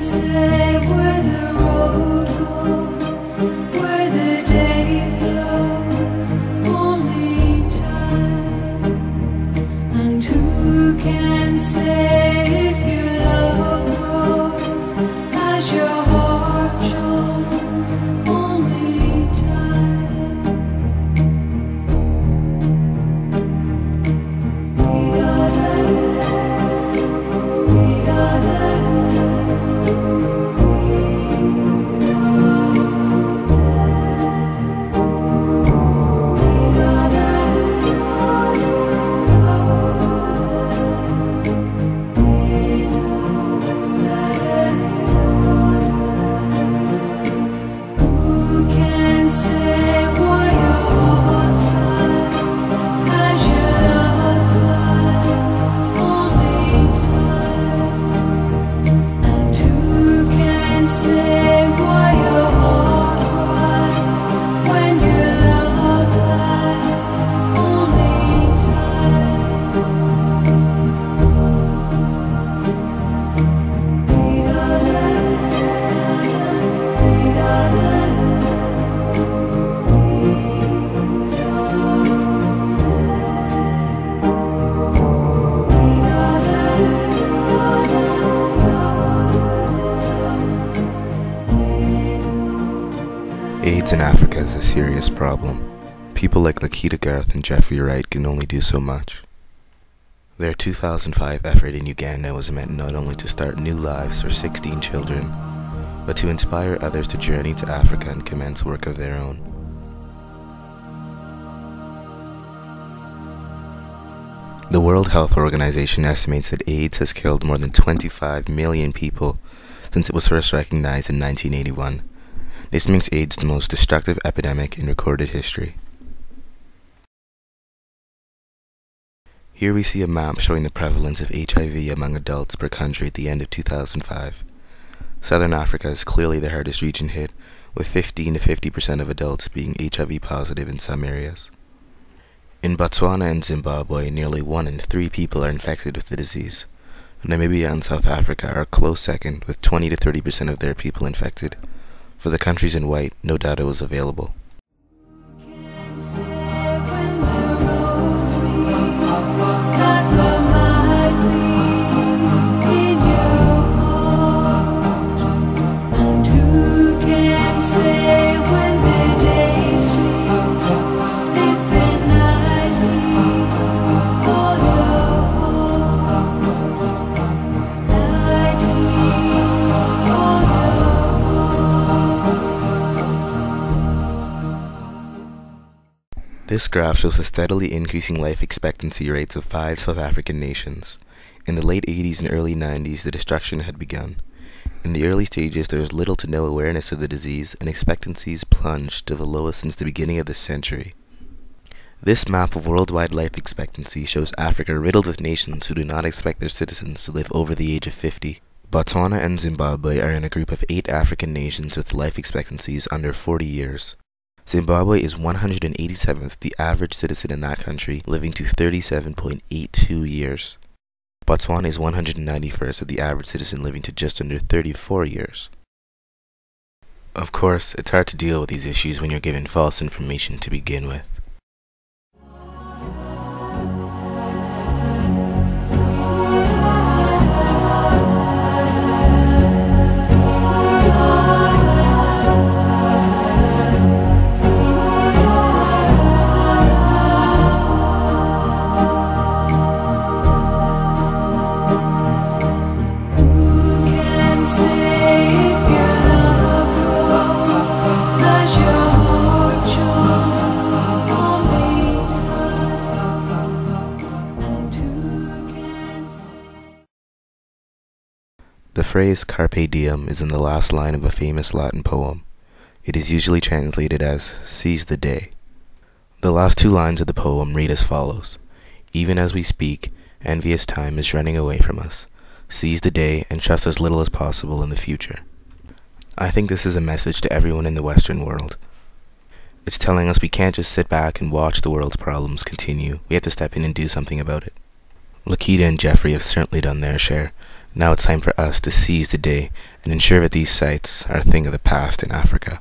say where the road goes, where the day flows, only time. And who can say if your love grows as your heart shows, only time. AIDS in Africa is a serious problem. People like Lakita Garth and Jeffrey Wright can only do so much. Their 2005 effort in Uganda was meant not only to start new lives for 16 children, but to inspire others to journey to Africa and commence work of their own. The World Health Organization estimates that AIDS has killed more than 25 million people since it was first recognized in 1981. This makes AIDS the most destructive epidemic in recorded history. Here we see a map showing the prevalence of HIV among adults per country at the end of 2005. Southern Africa is clearly the hardest region hit, with 15 to 50% of adults being HIV positive in some areas. In Botswana and Zimbabwe, nearly 1 in 3 people are infected with the disease. Namibia and South Africa are a close second, with 20 to 30% of their people infected. For the countries in white, no data was available. This graph shows the steadily increasing life expectancy rates of 5 South African nations. In the late 80s and early 90s, the destruction had begun. In the early stages, there was little to no awareness of the disease, and expectancies plunged to the lowest since the beginning of the century. This map of worldwide life expectancy shows Africa riddled with nations who do not expect their citizens to live over the age of 50. Botswana and Zimbabwe are in a group of 8 African nations with life expectancies under 40 years. Zimbabwe is 187th, the average citizen in that country, living to 37.82 years. Botswana is 191st, with the average citizen living to just under 34 years. Of course, it's hard to deal with these issues when you're given false information to begin with. The phrase carpe diem is in the last line of a famous Latin poem. It is usually translated as seize the day. The last 2 lines of the poem read as follows: even as we speak, envious time is running away from us. Seize the day and trust as little as possible in the future. I think this is a message to everyone in the Western world. It's telling us we can't just sit back and watch the world's problems continue. We have to step in and do something about it. Lakita and Jeffrey have certainly done their share. Now it's time for us to seize the day and ensure that these sites are a thing of the past in Africa.